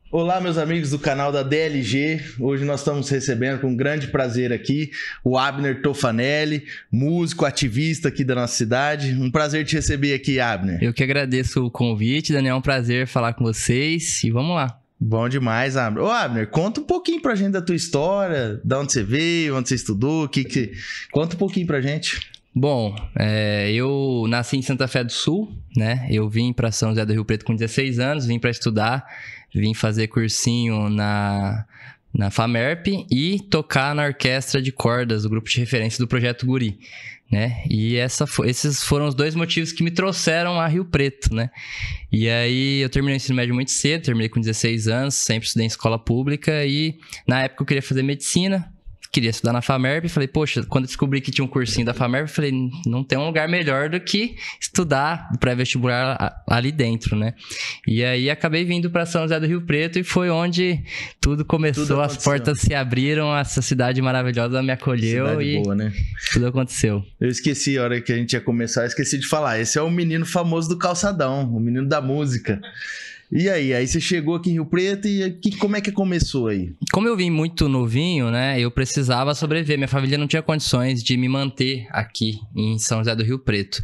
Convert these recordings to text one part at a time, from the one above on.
Olá, meus amigos do canal da DLG. Hoje nós estamos recebendo com grande prazer aqui o Abner Tofanelli, músico, ativista aqui da nossa cidade. Um prazer te receber aqui, Abner. Eu que agradeço o convite, Daniel. É um prazer falar com vocês e vamos lá. Bom demais, Abner. Ô, Abner, conta um pouquinho pra gente da tua história, de onde você veio, onde você estudou, Conta um pouquinho pra gente. Bom, eu nasci em Santa Fé do Sul, né? Eu vim para São José do Rio Preto com 16 anos, vim para estudar, vim fazer cursinho na FAMERP e tocar na orquestra de cordas, o grupo de referência do Projeto Guri, né? E esses foram os dois motivos que me trouxeram a Rio Preto, né? E aí eu terminei o ensino médio muito cedo, terminei com 16 anos, sempre estudei em escola pública e na época eu queria fazer medicina. Queria estudar na FAMERP e falei, poxa, quando eu descobri que tinha um cursinho da FAMERP, eu falei, não tem um lugar melhor do que estudar o pré-vestibular ali dentro, né? E aí acabei vindo para São José do Rio Preto e foi onde tudo começou, as portas se abriram, essa cidade maravilhosa me acolheu cidade e boa, né? Tudo aconteceu. Eu esqueci, a hora que a gente ia começar, eu esqueci de falar, esse é o menino famoso do calçadão, o menino da música. E aí você chegou aqui em Rio Preto e como é que começou aí? Como eu vim muito novinho, né, eu precisava sobreviver. Minha família não tinha condições de me manter aqui em São José do Rio Preto.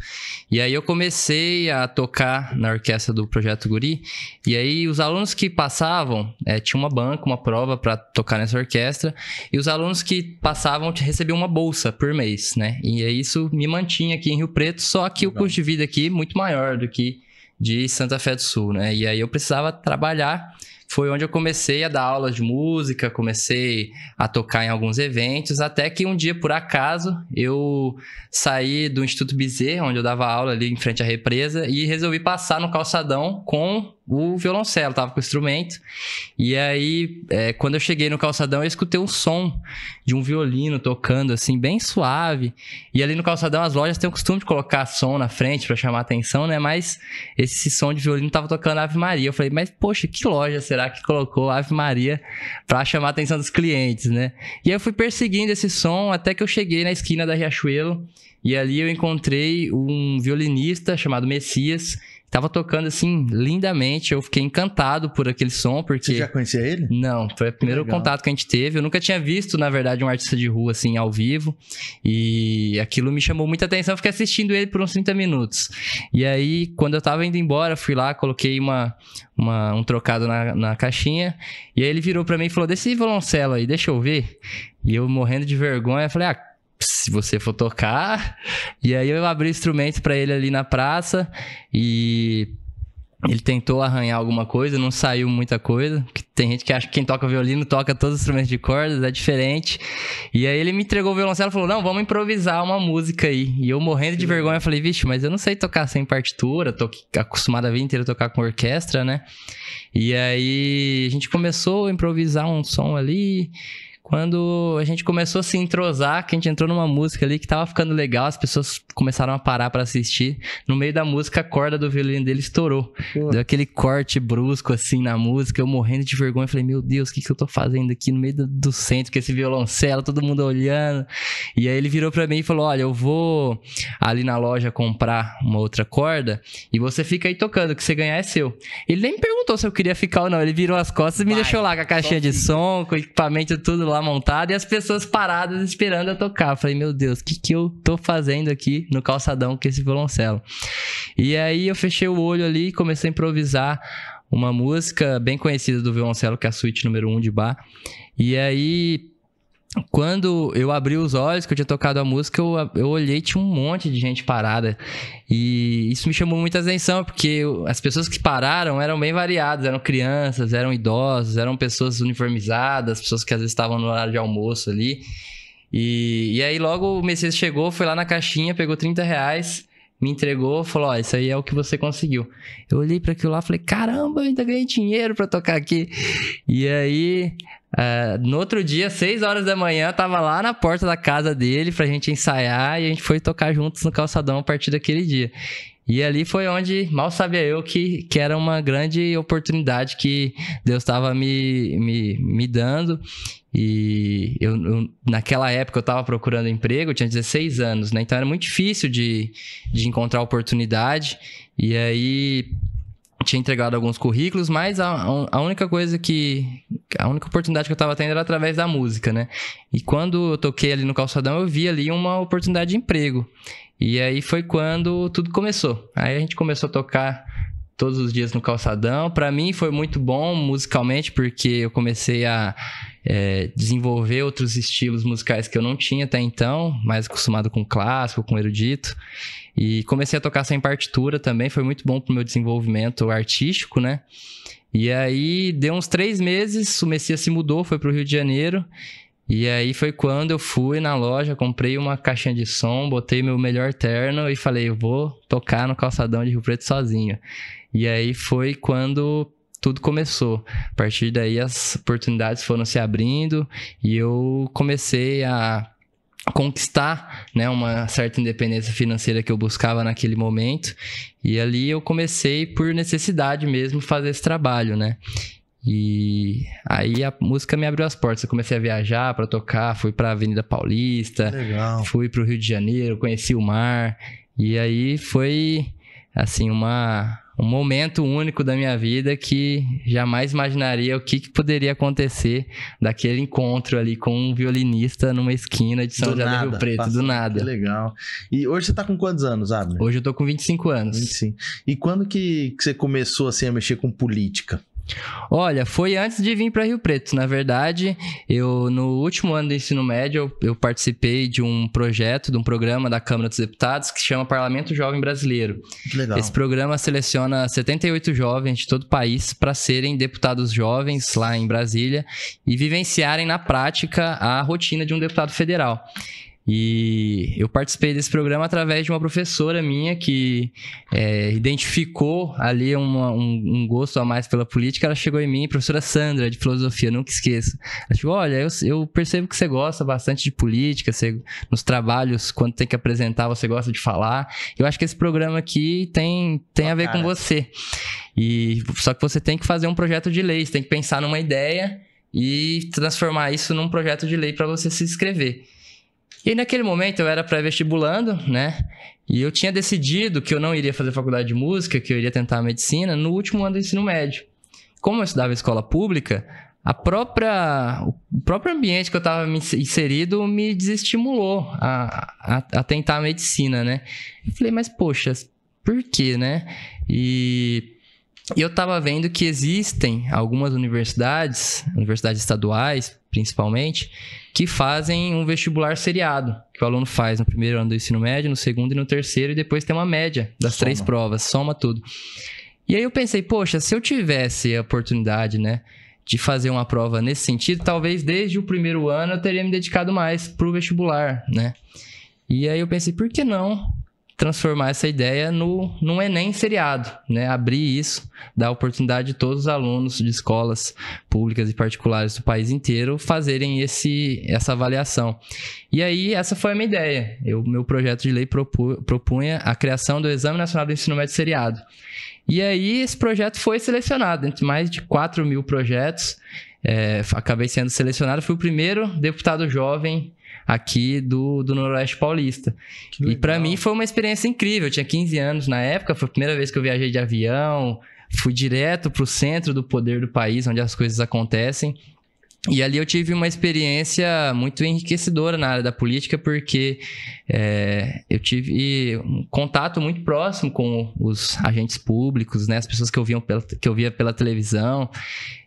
E aí eu comecei a tocar na orquestra do Projeto Guri. E aí os alunos que passavam, tinha uma banca, uma prova para tocar nessa orquestra. E os alunos que passavam recebiam uma bolsa por mês, né? E aí isso me mantinha aqui em Rio Preto, só que o custo de vida aqui é muito maior do que de Santa Fé do Sul, né? E aí eu precisava trabalhar. Foi onde eu comecei a dar aulas de música, comecei a tocar em alguns eventos, até que um dia, por acaso, eu saí do Instituto Bizet, onde eu dava aula ali em frente à represa, e resolvi passar no calçadão com o violoncelo, tava com o instrumento. E aí, quando eu cheguei no calçadão, eu escutei um som de um violino tocando, assim, bem suave. E ali no calçadão, as lojas têm o costume de colocar som na frente pra chamar atenção, né? Mas esse som de violino tava tocando Ave Maria. Eu falei, mas poxa, que loja será que colocou Ave Maria pra chamar a atenção dos clientes, né? E aí eu fui perseguindo esse som até que eu cheguei na esquina da Riachuelo. E ali eu encontrei um violinista chamado Messias. Tava tocando, assim, lindamente. Eu fiquei encantado por aquele som, porque... Você já conhecia ele? Não, foi o primeiro contato que a gente teve. Eu nunca tinha visto, na verdade, um artista de rua, assim, ao vivo. E aquilo me chamou muita atenção. Eu fiquei assistindo ele por uns 30 minutos. E aí, quando eu tava indo embora, fui lá, coloquei um trocado na caixinha. E aí ele virou pra mim e falou, desse violoncelo aí, deixa eu ver. E eu, morrendo de vergonha, falei, se você for tocar. E aí eu abri o instrumento pra ele ali na praça e ele tentou arranhar alguma coisa, não saiu muita coisa, porque tem gente que acha que quem toca violino toca todos os instrumentos de cordas, é diferente. E aí ele me entregou o violoncelo e falou, não, vamos improvisar uma música aí. E eu, morrendo de vergonha, falei, vixe, mas eu não sei tocar sem partitura, tô acostumado a vida inteira a tocar com orquestra, né? E aí a gente começou a improvisar um som ali. Quando a gente começou a se entrosar, que a gente entrou numa música ali que tava ficando legal, as pessoas começaram a parar pra assistir. No meio da música, a corda do violino dele estourou. Deu aquele corte brusco, assim, na música. Eu, morrendo de vergonha, falei, meu Deus, o que eu tô fazendo aqui no meio do centro, com esse violoncelo, todo mundo olhando. E aí ele virou pra mim e falou, olha, eu vou ali na loja comprar uma outra corda e você fica aí tocando, o que você ganhar é seu. Ele nem me perguntou se eu queria ficar ou não, ele virou as costas e me deixou lá com a caixinha de som, com o equipamento tudo lá montado e as pessoas paradas esperando eu tocar. Eu falei, meu Deus, o que eu tô fazendo aqui no calçadão com esse violoncelo? E aí eu fechei o olho ali e comecei a improvisar uma música bem conhecida do violoncelo, que é a Suíte número 1 de Bach. E aí, quando eu abri os olhos, que eu tinha tocado a música, eu olhei e tinha um monte de gente parada. E isso me chamou muita atenção, porque as pessoas que pararam eram bem variadas. Eram crianças, eram idosos, eram pessoas uniformizadas, pessoas que às vezes estavam no horário de almoço ali. E aí logo o Messias chegou, foi lá na caixinha, pegou R$30, me entregou, falou, ó, isso aí é o que você conseguiu. Eu olhei pra aquilo lá e falei, caramba, eu ainda ganhei dinheiro pra tocar aqui. E aí... no outro dia, 6 horas da manhã, tava lá na porta da casa dele pra gente ensaiar e a gente foi tocar juntos no calçadão a partir daquele dia. E ali foi onde, mal sabia eu, que era uma grande oportunidade que Deus estava me dando. E naquela época eu estava procurando emprego, eu tinha 16 anos, né? Então era muito difícil de encontrar oportunidade. E aí tinha entregado alguns currículos, mas a única coisa a única oportunidade que eu tava tendo era através da música, né? E quando eu toquei ali no Calçadão, eu vi ali uma oportunidade de emprego. E aí foi quando tudo começou. Aí a gente começou a tocar todos os dias no Calçadão. Pra mim foi muito bom musicalmente, porque eu comecei a desenvolver outros estilos musicais que eu não tinha até então, mais acostumado com clássico, com erudito. E comecei a tocar sem partitura também, foi muito bom pro meu desenvolvimento artístico, né? E aí, deu uns 3 meses, o Messias se mudou, foi pro Rio de Janeiro. E aí foi quando eu fui na loja, comprei uma caixinha de som, botei meu melhor terno e falei, eu vou tocar no Calçadão de Rio Preto sozinho. E aí foi quando tudo começou. A partir daí as oportunidades foram se abrindo e eu comecei a conquistar, né, uma certa independência financeira que eu buscava naquele momento. E ali eu comecei por necessidade mesmo fazer esse trabalho, né? E aí a música me abriu as portas. Eu comecei a viajar para tocar, fui para a Avenida Paulista, Legal. Fui para o Rio de Janeiro, conheci o mar. E aí foi assim um momento único da minha vida que jamais imaginaria o que poderia acontecer daquele encontro ali com um violinista numa esquina de São José do Rio Preto, do nada. Que legal. E hoje você tá com quantos anos, Abner? Hoje eu tô com 25 anos. 25. E quando que você começou assim a mexer com política? Olha, foi antes de vir para Rio Preto. Na verdade, no último ano do ensino médio, eu participei de um projeto, de um programa da Câmara dos Deputados que chama Parlamento Jovem Brasileiro. Que legal. Esse programa seleciona 78 jovens de todo o país para serem deputados jovens lá em Brasília e vivenciarem na prática a rotina de um deputado federal. E eu participei desse programa através de uma professora minha que identificou ali um gosto a mais pela política. Ela chegou em mim, professora Sandra, de filosofia, nunca esqueço. Ela falou, olha, eu percebo que você gosta bastante de política, nos trabalhos, quando tem que apresentar, você gosta de falar. Eu acho que esse programa aqui tem a ver com você. Só que você tem que fazer um projeto de lei, você tem que pensar numa ideia e transformar isso num projeto de lei para você se inscrever. E aí, naquele momento, eu era pré-vestibulando, né? E eu tinha decidido que eu não iria fazer faculdade de música, que eu iria tentar medicina no último ano do ensino médio. Como eu estudava em escola pública, o próprio ambiente que eu estava inserido me desestimulou a tentar a medicina, né? Eu falei, mas poxa, por quê, né? E eu estava vendo que existem algumas universidades estaduais, principalmente, que fazem um vestibular seriado, que o aluno faz no primeiro ano do ensino médio, no segundo e no terceiro, e depois tem uma média das 3 provas, soma tudo. E aí eu pensei, poxa, se eu tivesse a oportunidade, né, de fazer uma prova nesse sentido, talvez desde o primeiro ano eu teria me dedicado mais pro vestibular, né? E aí eu pensei, por que não transformar essa ideia num Enem seriado, né? Abrir isso, dar a oportunidade de todos os alunos de escolas públicas e particulares do país inteiro fazerem essa avaliação. E aí, essa foi a minha ideia. Meu projeto de lei propunha a criação do Exame Nacional do Ensino Médio Seriado. E aí, esse projeto foi selecionado entre mais de 4.000 projetos. Acabei sendo selecionado, fui o primeiro deputado jovem aqui do Noroeste Paulista. E para mim foi uma experiência incrível. Eu tinha 15 anos na época, foi a primeira vez que eu viajei de avião, fui direto pro centro do poder do país, onde as coisas acontecem. E ali eu tive uma experiência muito enriquecedora na área da política, porque eu tive um contato muito próximo com os agentes públicos, né? As pessoas que eu via pela televisão.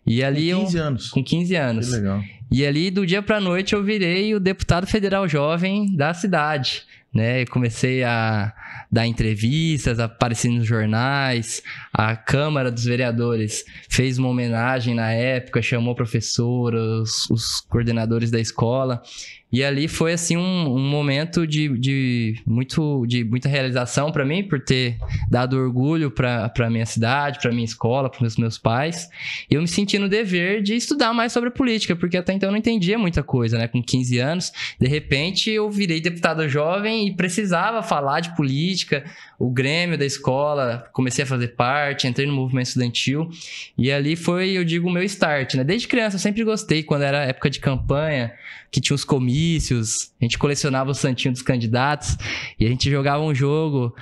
E ali com 15 anos. Com 15 anos. Que legal. E ali, do dia pra noite, eu virei o deputado federal jovem da cidade, né? Eu comecei a dar entrevistas, aparecer nos jornais. A Câmara dos Vereadores fez uma homenagem na época, chamou professores, os coordenadores da escola. E ali foi, assim, um momento de muita realização para mim, por ter dado orgulho para minha cidade, para minha escola, para os meus pais. E eu me senti no dever de estudar mais sobre política, porque até então eu não entendia muita coisa, né? Com 15 anos, de repente eu virei deputado jovem e precisava falar de política. O Grêmio da escola, comecei a fazer parte, entrei no movimento estudantil. E ali foi, eu digo, o meu start, né? Desde criança eu sempre gostei, quando era época de campanha, que tinha os comícios, comícios, a gente colecionava o santinho dos candidatos e a gente jogava um jogo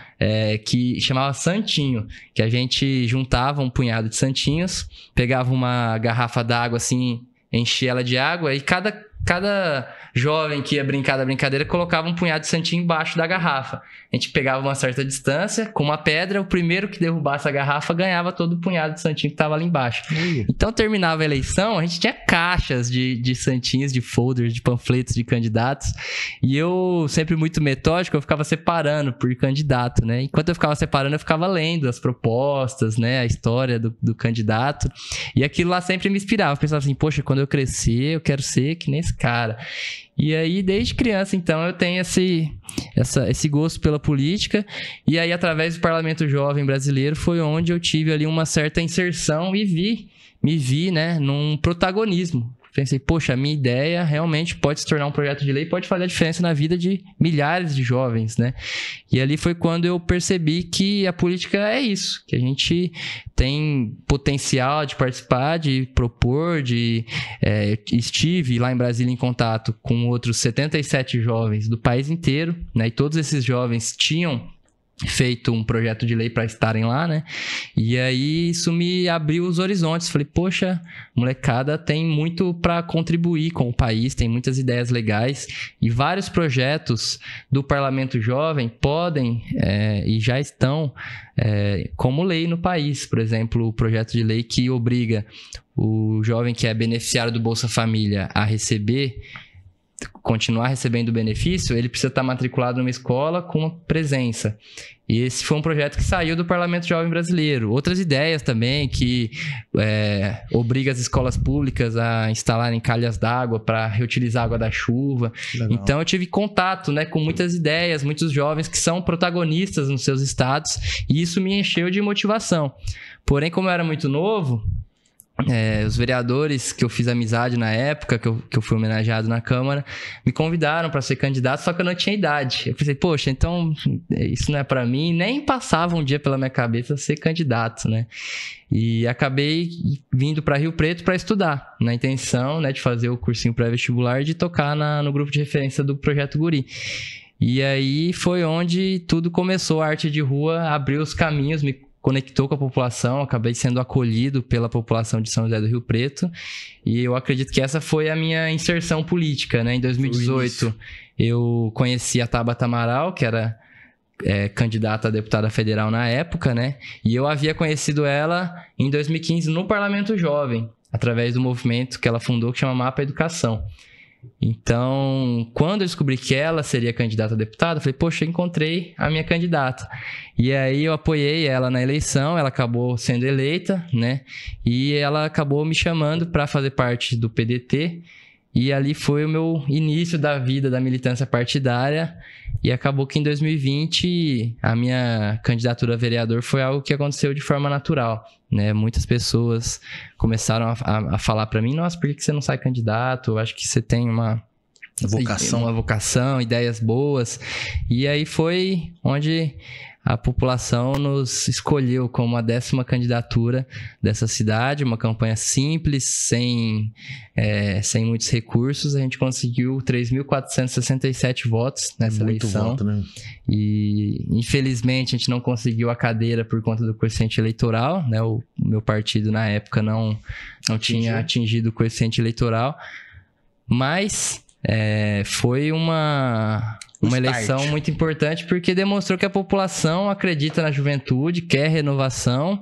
que chamava Santinho, que a gente juntava um punhado de santinhos, pegava uma garrafa d'água assim, enchia ela de água e cada jovem que ia brincar da brincadeira colocava um punhado de santinho embaixo da garrafa. A gente pegava uma certa distância, com uma pedra, o primeiro que derrubasse a garrafa ganhava todo o punhado de santinho que estava ali embaixo. Então terminava a eleição, a gente tinha caixas de santinhos, de folders, de panfletos de candidatos, e eu, sempre muito metódico, eu ficava separando por candidato, né? Enquanto eu ficava separando, eu ficava lendo as propostas, né? A história do candidato, e aquilo lá sempre me inspirava. Eu pensava assim, poxa, quando eu crescer, eu quero ser que nem esse cara. E aí, desde criança, então, eu tenho esse gosto pela política. E aí, através do Parlamento Jovem Brasileiro, foi onde eu tive ali uma certa inserção e me vi, né, num protagonismo. Pensei, poxa, a minha ideia realmente pode se tornar um projeto de lei, pode fazer a diferença na vida de milhares de jovens, né? E ali foi quando eu percebi que a política é isso, que a gente tem potencial de participar, de propor, estive lá em Brasília em contato com outros 77 jovens do país inteiro, né? E todos esses jovens tinham feito um projeto de lei para estarem lá, né? E aí isso me abriu os horizontes. Falei, poxa, molecada tem muito para contribuir com o país, tem muitas ideias legais e vários projetos do Parlamento Jovem podem e já estão como lei no país. Por exemplo, o projeto de lei que obriga o jovem que é beneficiário do Bolsa Família a continuar recebendo o benefício, ele precisa estar matriculado numa escola com uma presença. E esse foi um projeto que saiu do Parlamento Jovem Brasileiro. Outras ideias também, que obriga as escolas públicas a instalarem calhas d'água para reutilizar a água da chuva. Legal. Então eu tive contato, né, com muitas ideias, muitos jovens que são protagonistas nos seus estados, e isso me encheu de motivação. Porém, como eu era muito novo, os vereadores que eu fiz amizade na época, que eu fui homenageado na Câmara, me convidaram para ser candidato, só que eu não tinha idade. Eu pensei, poxa, então isso não é para mim. Nem passava um dia pela minha cabeça ser candidato, né? E acabei vindo para Rio Preto para estudar, na intenção, né, de fazer o cursinho pré-vestibular e de tocar no grupo de referência do Projeto Guri. E aí foi onde tudo começou. A arte de rua abriu os caminhos, me conectou com a população, acabei sendo acolhido pela população de São José do Rio Preto, e eu acredito que essa foi a minha inserção política, né? Em 2018, eu conheci a Tabata Amaral, que era candidata a deputada federal na época, né? E eu havia conhecido ela em 2015 no Parlamento Jovem, através do movimento que ela fundou, que chama Mapa Educação. Então, quando eu descobri que ela seria candidata a deputada, eu falei, poxa, eu encontrei a minha candidata. E aí eu apoiei ela na eleição, ela acabou sendo eleita, né? E ela acabou me chamando para fazer parte do PDT. E ali foi o meu início da vida da militância partidária. E acabou que em 2020 a minha candidatura a vereador foi algo que aconteceu de forma natural, né? Muitas pessoas começaram a falar para mim, nossa, por que você não sai candidato? Eu acho que você tem uma vocação, ideias boas. E aí foi onde a população nos escolheu como a 10ª candidatura dessa cidade, uma campanha simples, sem muitos recursos. A gente conseguiu 3.467 votos nessa eleição. Voto, né? E, infelizmente, a gente não conseguiu a cadeira por conta do coeficiente eleitoral, né? O meu partido, na época, não tinha atingido o coeficiente eleitoral. Mas foi uma eleição muito importante, porque demonstrou que a população acredita na juventude, quer renovação,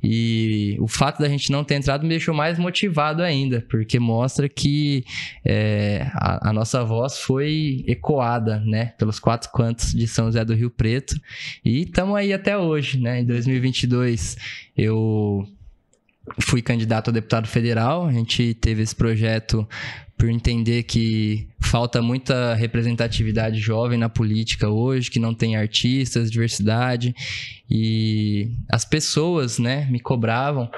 e o fato da gente não ter entrado me deixou mais motivado ainda, porque mostra que a nossa voz foi ecoada, né, pelos 4 cantos de São José do Rio Preto, e estamos aí até hoje, né? Em 2022 eu fui candidato a deputado federal. A gente teve esse projeto por entender que falta muita representatividade jovem na política hoje, que não tem artistas, diversidade, e as pessoas, né, me cobravam,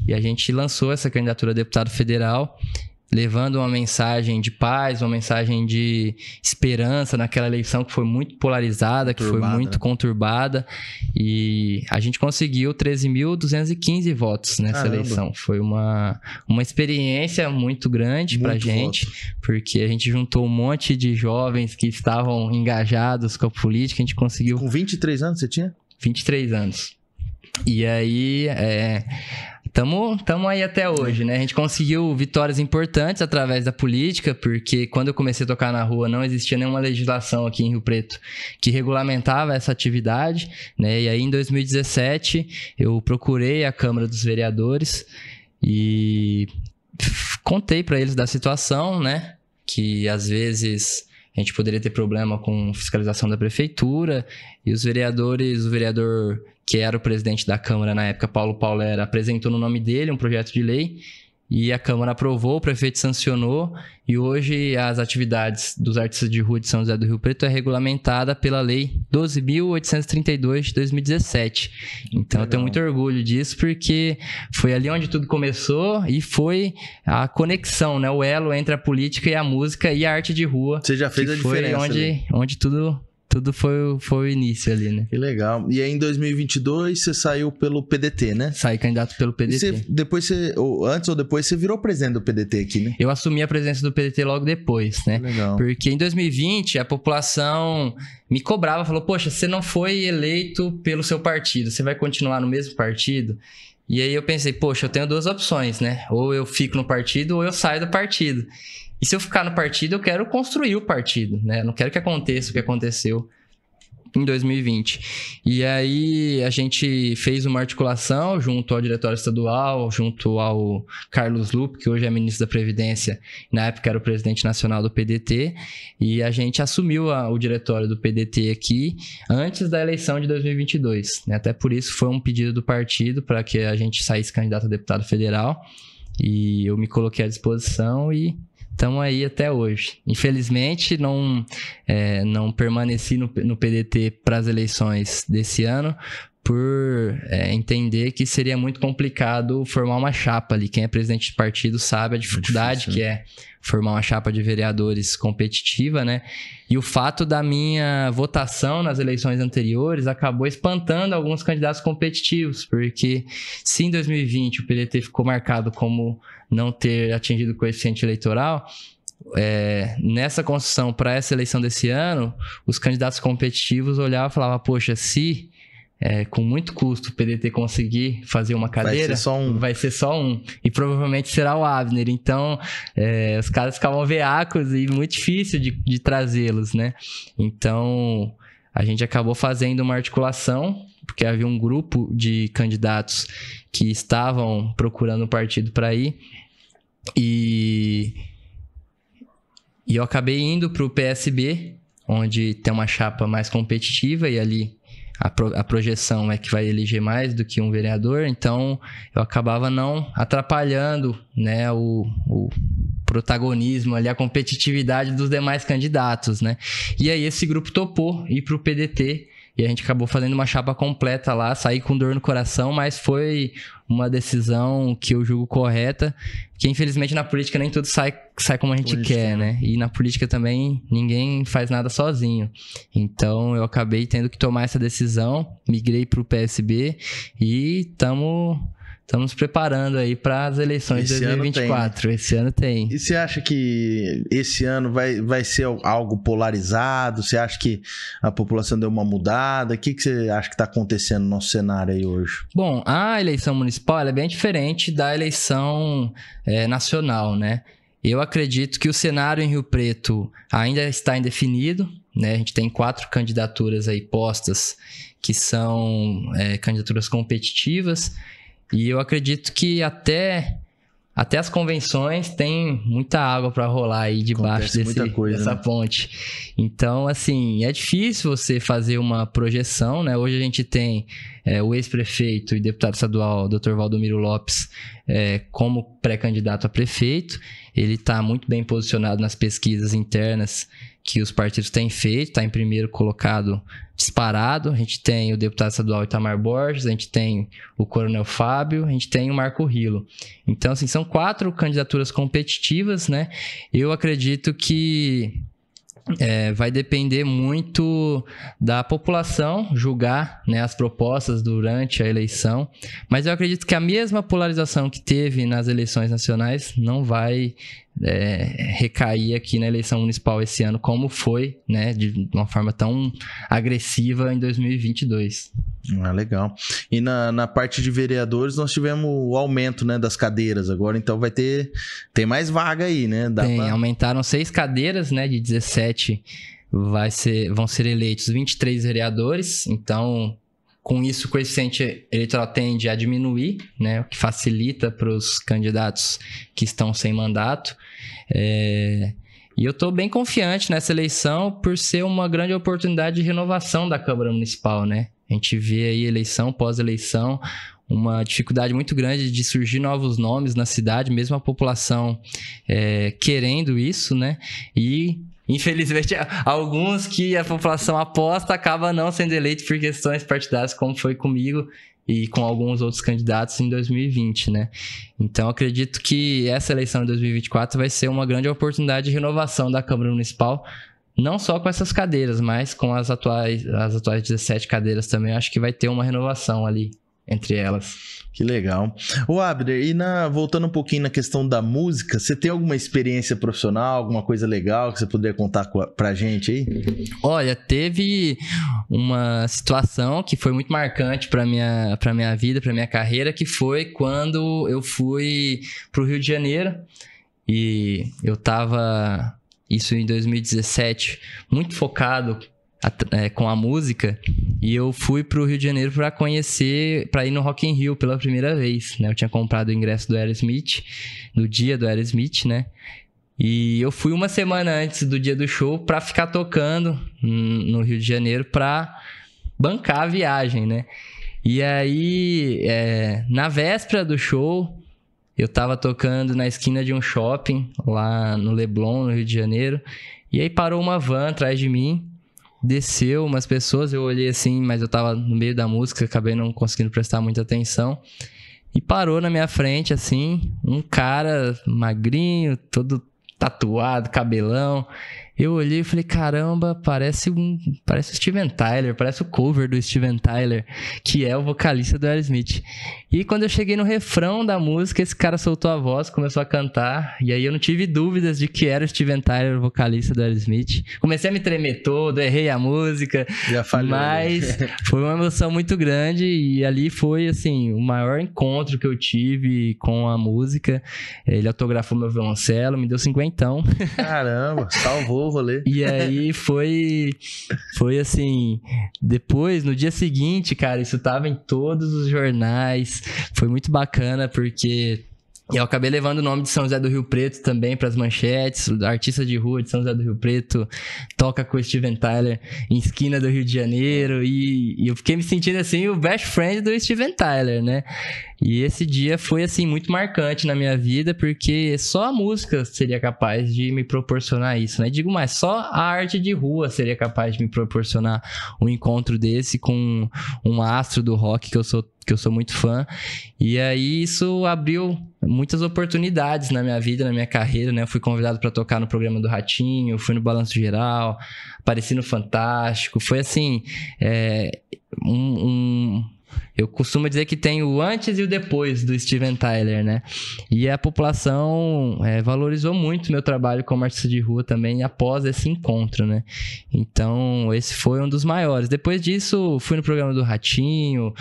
e a gente lançou essa candidatura a deputado federal. levando uma mensagem de paz, uma mensagem de esperança naquela eleição que foi muito polarizada, que foi muito conturbada. E a gente conseguiu 13.215 votos nessa eleição. Foi uma experiência muito grande pra gente, porque a gente juntou um monte de jovens que estavam engajados com a política. A gente conseguiu... Com 23 anos você tinha? 23 anos. E aí... Tamo aí até hoje, né? A gente conseguiu vitórias importantes através da política, porque quando eu comecei a tocar na rua não existia nenhuma legislação aqui em Rio Preto que regulamentava essa atividade, né? E aí em 2017 eu procurei a Câmara dos Vereadores e contei para eles da situação, né? Que às vezes a gente poderia ter problema com fiscalização da prefeitura, e os vereadores, o vereador que era o presidente da Câmara na época, Paulo Paulera, apresentou no nome dele um projeto de lei, e a Câmara aprovou, o prefeito sancionou, e hoje as atividades dos artistas de rua de São José do Rio Preto é regulamentada pela Lei 12.832 de 2017. Então eu tenho muito orgulho disso, porque foi ali onde tudo começou e foi a conexão, né? O elo entre a política e a música e a arte de rua. Você já fez a diferença. Foi onde tudo foi o início ali, né? Que legal. E aí em 2022 você saiu pelo PDT, né? Saí candidato pelo PDT. Antes ou depois você virou presidente do PDT aqui, né? Eu assumi a presença do PDT logo depois, né? Legal. Porque em 2020 a população me cobrava, falou, poxa, você não foi eleito pelo seu partido, você vai continuar no mesmo partido? E aí eu pensei, poxa, eu tenho duas opções, né? Ou eu fico no partido ou eu saio do partido. E se eu ficar no partido, eu quero construir o partido, né? Eu não quero que aconteça o que aconteceu em 2020. E aí a gente fez uma articulação junto ao Diretório Estadual, junto ao Carlos Lupe, que hoje é ministro da Previdência, na época era o presidente nacional do PDT, e a gente assumiu o diretório do PDT aqui antes da eleição de 2022, né? Até por isso foi um pedido do partido para que a gente saísse candidato a deputado federal, e eu me coloquei à disposição e estamos aí até hoje. Infelizmente, não permaneci no PDT para as eleições desse ano, por entender que seria muito complicado formar uma chapa ali. Quem é presidente de partido sabe a dificuldade que é formar uma chapa de vereadores competitiva, né? E o fato da minha votação nas eleições anteriores acabou espantando alguns candidatos competitivos, porque se em 2020 o PDT ficou marcado como não ter atingido o coeficiente eleitoral, nessa construção para essa eleição desse ano, os candidatos competitivos olhavam e falavam, poxa, se com muito custo o PDT conseguir fazer uma cadeira, vai ser só um. E provavelmente será o Abner. Então, os caras ficavam veacos e muito difícil de trazê-los, né? Então, a gente acabou fazendo uma articulação, porque havia um grupo de candidatos que estavam procurando um partido para ir. E eu acabei indo para o PSB, onde tem uma chapa mais competitiva, e ali a projeção é que vai eleger mais do que um vereador, então eu acabava não atrapalhando, né, o protagonismo ali, a competitividade dos demais candidatos, né? E aí esse grupo topou ir para o PDT, e a gente acabou fazendo uma chapa completa lá, saí com dor no coração, mas foi uma decisão que eu julgo correta, que infelizmente na política nem tudo sai como a gente quer, né? E na política também ninguém faz nada sozinho. Então eu acabei tendo que tomar essa decisão, migrei para o PSB e estamos nos preparando aí para as eleições de 2024. Esse ano tem. E você acha que esse ano vai ser algo polarizado? Você acha que a população deu uma mudada? O que você acha que está acontecendo no nosso cenário aí hoje? Bom, a eleição municipal é bem diferente da eleição nacional, né? Eu acredito que o cenário em Rio Preto ainda está indefinido, né? A gente tem 4 candidaturas aí postas que são candidaturas competitivas. E eu acredito que até as convenções tem muita água para rolar aí debaixo dessa ponte. Então, assim, é difícil você fazer uma projeção, né? Hoje a gente tem o ex-prefeito e deputado estadual, Dr. Valdomiro Lopes, como pré-candidato a prefeito. Ele está muito bem posicionado nas pesquisas internas que os partidos têm feito, está em primeiro colocado disparado. A gente tem o deputado estadual Itamar Borges, a gente tem o Coronel Fábio, a gente tem o Marco Rilo. Então, assim, são 4 candidaturas competitivas, né? Eu acredito que vai depender muito da população julgar, né, as propostas durante a eleição, mas eu acredito que a mesma polarização que teve nas eleições nacionais não vai recair aqui na eleição municipal esse ano, como foi, né, de uma forma tão agressiva em 2022. Legal. E na parte de vereadores nós tivemos o aumento, né, das cadeiras agora, então tem mais vaga aí, né? Aumentaram 6 cadeiras, né, de 17 vão ser eleitos 23 vereadores, então com isso o coeficiente eleitoral tende a diminuir, né, o que facilita para os candidatos que estão sem mandato. E eu estou bem confiante nessa eleição por ser uma grande oportunidade de renovação da Câmara Municipal, né? A gente vê aí eleição pós eleição uma dificuldade muito grande de surgir novos nomes na cidade, mesmo a população querendo isso, né? E infelizmente alguns que a população aposta acabam não sendo eleitos por questões partidárias, como foi comigo e com alguns outros candidatos em 2020, né? Então, acredito que essa eleição de 2024 vai ser uma grande oportunidade de renovação da Câmara Municipal, não só com essas cadeiras, mas com as atuais 17 cadeiras também. Acho que vai ter uma renovação ali entre elas. Que legal. Ô Abner, e voltando um pouquinho na questão da música, você tem alguma experiência profissional, alguma coisa legal que você poderia contar pra gente aí? Olha, teve uma situação que foi muito marcante pra minha vida, pra minha carreira, que foi quando eu fui pro Rio de Janeiro e eu tava, isso em 2017, muito focado com a música, e eu fui pro Rio de Janeiro para ir no Rock in Rio pela primeira vez, né? Eu tinha comprado o ingresso do Aerosmith, no dia do Aerosmith, né? E eu fui uma semana antes do dia do show para ficar tocando no Rio de Janeiro para bancar a viagem, né? E aí, na véspera do show, eu tava tocando na esquina de um shopping lá no Leblon, no Rio de Janeiro, e aí parou uma van atrás de mim. Desceu umas pessoas, eu olhei assim, mas eu tava no meio da música, acabei não conseguindo prestar muita atenção. E parou na minha frente, assim, um cara magrinho, todo tatuado, cabelão. Eu olhei e falei, caramba, parece o Steven Tyler, parece o cover do Steven Tyler, que é o vocalista do Aerosmith. E quando eu cheguei no refrão da música, esse cara soltou a voz, começou a cantar, e aí eu não tive dúvidas de que era o Steven Tyler, o vocalista do Aerosmith. Comecei a me tremer todo, errei a música, já falhou, mas foi uma emoção muito grande, e ali foi, assim, o maior encontro que eu tive com a música. Ele autografou meu violoncelo, me deu 50. Caramba, salvou o rolê. E aí foi assim, depois, no dia seguinte, cara, isso tava em todos os jornais, foi muito bacana, porque eu acabei levando o nome de São José do Rio Preto também para as manchetes. O artista de rua de São José do Rio Preto toca com o Steven Tyler em esquina do Rio de Janeiro, e eu fiquei me sentindo assim o best friend do Steven Tyler, né? E esse dia foi assim muito marcante na minha vida, porque só a música seria capaz de me proporcionar isso, né? Digo mais, só a arte de rua seria capaz de me proporcionar um encontro desse com um astro do rock que eu sou muito fã. E aí isso abriu muitas oportunidades na minha vida, na minha carreira, né? Eu fui convidado para tocar no programa do Ratinho, fui no Balanço Geral, apareci no Fantástico. Foi assim, eu costumo dizer que tem o antes e o depois do Steven Tyler, né? E a população valorizou muito meu trabalho como artista de rua também após esse encontro, né? Então, esse foi um dos maiores. Depois disso, fui no programa do Ratinho,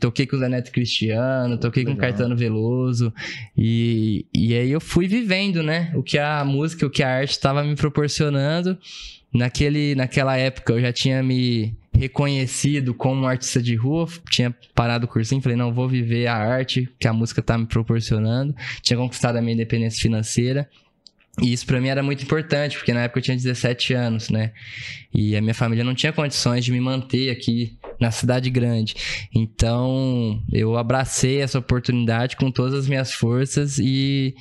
toquei com o Zé Neto Cristiano, toquei com o Caetano Veloso, e aí eu fui vivendo, né? O que a música, o que a arte estava me proporcionando. Naquela época eu já tinha me reconhecido como artista de rua, tinha parado o cursinho, falei, não, vou viver a arte que a música tá me proporcionando, tinha conquistado a minha independência financeira, e isso pra mim era muito importante, porque na época eu tinha 17 anos, né, e a minha família não tinha condições de me manter aqui na cidade grande, então eu abracei essa oportunidade com todas as minhas forças, e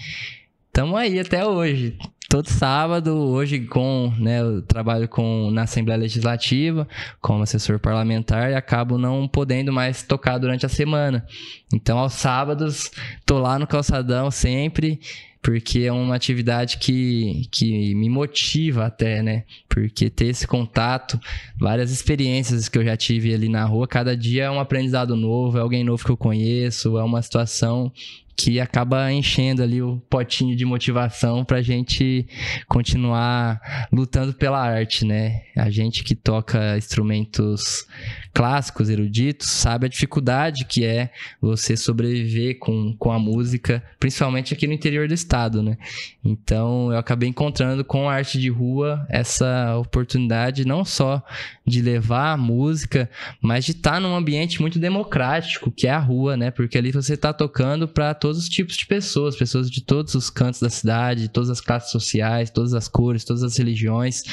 Tamo aí até hoje. Todo sábado, hoje eu trabalho na Assembleia Legislativa como assessor parlamentar e acabo não podendo mais tocar durante a semana. Então, aos sábados, tô lá no calçadão sempre, porque é uma atividade que me motiva até, né? Porque ter esse contato, várias experiências que eu já tive ali na rua, cada dia é um aprendizado novo, é alguém novo que eu conheço, é uma situação que acaba enchendo ali o potinho de motivação pra gente continuar lutando pela arte, né? A gente que toca instrumentos clássicos, eruditos, sabe a dificuldade que é você sobreviver com a música, principalmente aqui no interior do estado, né? Então, eu acabei encontrando com a arte de rua essa oportunidade não só de levar a música, mas de estar num ambiente muito democrático, que é a rua, né? Porque ali você está tocando para todos os tipos de pessoas de todos os cantos da cidade, de todas as classes sociais, todas as cores, todas as religiões,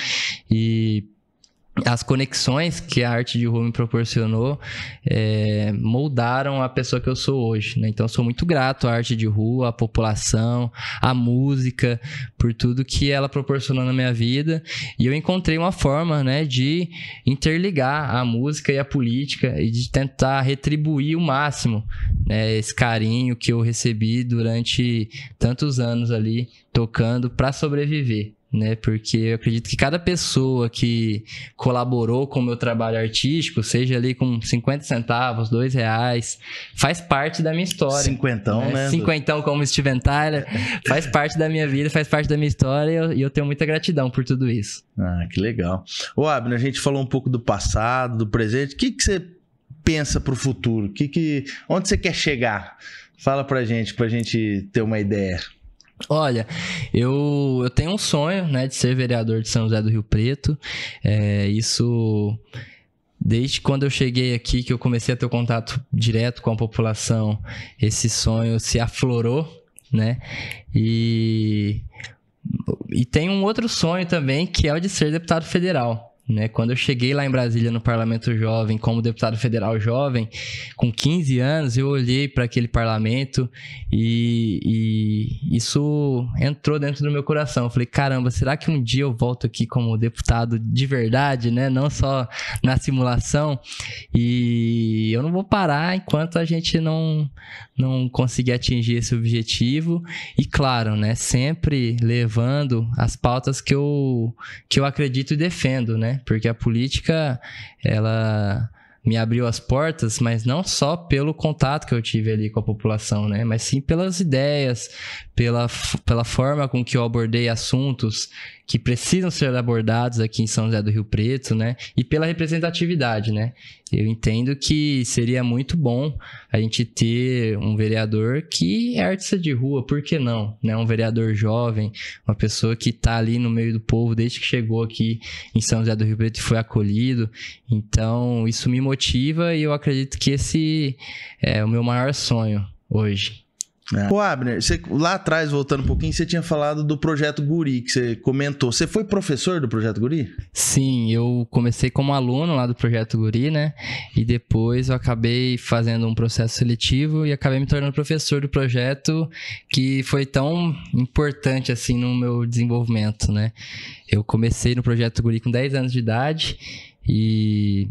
e as conexões que a arte de rua me proporcionou moldaram a pessoa que eu sou hoje, né? Então, eu sou muito grato à arte de rua, à população, à música, por tudo que ela proporcionou na minha vida. E eu encontrei uma forma, né, de interligar a música e a política e de tentar retribuir o máximo, né, esse carinho que eu recebi durante tantos anos ali tocando para sobreviver, né? Porque eu acredito que cada pessoa que colaborou com o meu trabalho artístico, seja ali com 50 centavos, R$2, faz parte da minha história. Cinquentão, né? Cinquentão como Steven Tyler, faz parte da minha vida, faz parte da minha história e eu tenho muita gratidão por tudo isso. Ah, que legal. Ô, Abner, a gente falou um pouco do passado, do presente. O que você pensa pro futuro? Onde você quer chegar? Fala pra gente ter uma ideia. Olha, eu tenho um sonho, né, de ser vereador de São José do Rio Preto. Isso desde quando eu cheguei aqui, que eu comecei a ter contato direto com a população, esse sonho se aflorou, né? E tem um outro sonho também, que é o de ser deputado federal. Né? Quando eu cheguei lá em Brasília no Parlamento Jovem, como deputado federal jovem, com 15 anos, eu olhei para aquele parlamento e isso entrou dentro do meu coração. Eu falei, caramba, será que um dia eu volto aqui como deputado de verdade, né? Não só na simulação? E eu não vou parar enquanto a gente não conseguir atingir esse objetivo. E claro, né? Sempre levando as pautas que eu acredito e defendo, né? Porque a política, ela me abriu as portas, mas não só pelo contato que eu tive ali com a população, né? Mas sim pelas ideias, pela forma com que eu abordei assuntos que precisam ser abordados aqui em São José do Rio Preto, né? E pela representatividade, né? Eu entendo que seria muito bom a gente ter um vereador que é artista de rua, por que não? Né? Um vereador jovem, uma pessoa que está ali no meio do povo desde que chegou aqui em São José do Rio Preto e foi acolhido. Então, isso me motiva e eu acredito que esse é o meu maior sonho hoje. Ô, Abner, lá atrás, voltando um pouquinho, você tinha falado do Projeto Guri, que você comentou. Você foi professor do Projeto Guri? Sim, eu comecei como aluno lá do Projeto Guri, né? E depois eu acabei fazendo um processo seletivo e acabei me tornando professor do projeto, que foi tão importante assim no meu desenvolvimento, né? Eu comecei no Projeto Guri com 10 anos de idade e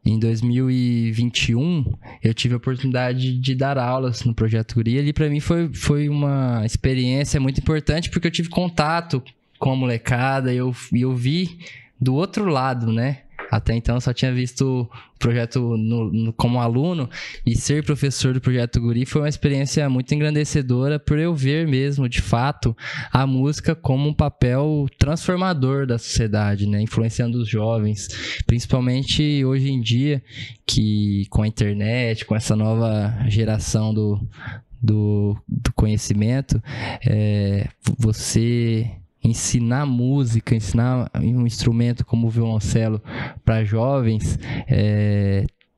em 2021, eu tive a oportunidade de dar aulas no Projeto Guri. Ali, para mim, foi uma experiência muito importante, porque eu tive contato com a molecada e eu vi do outro lado, né? Até então, eu só tinha visto o projeto como aluno, e ser professor do Projeto Guri foi uma experiência muito engrandecedora por eu ver mesmo, de fato, a música como um papel transformador da sociedade, né? Influenciando os jovens, principalmente hoje em dia, que com a internet, com essa nova geração do conhecimento, você ensinar música, ensinar um instrumento como o violoncelo para jovens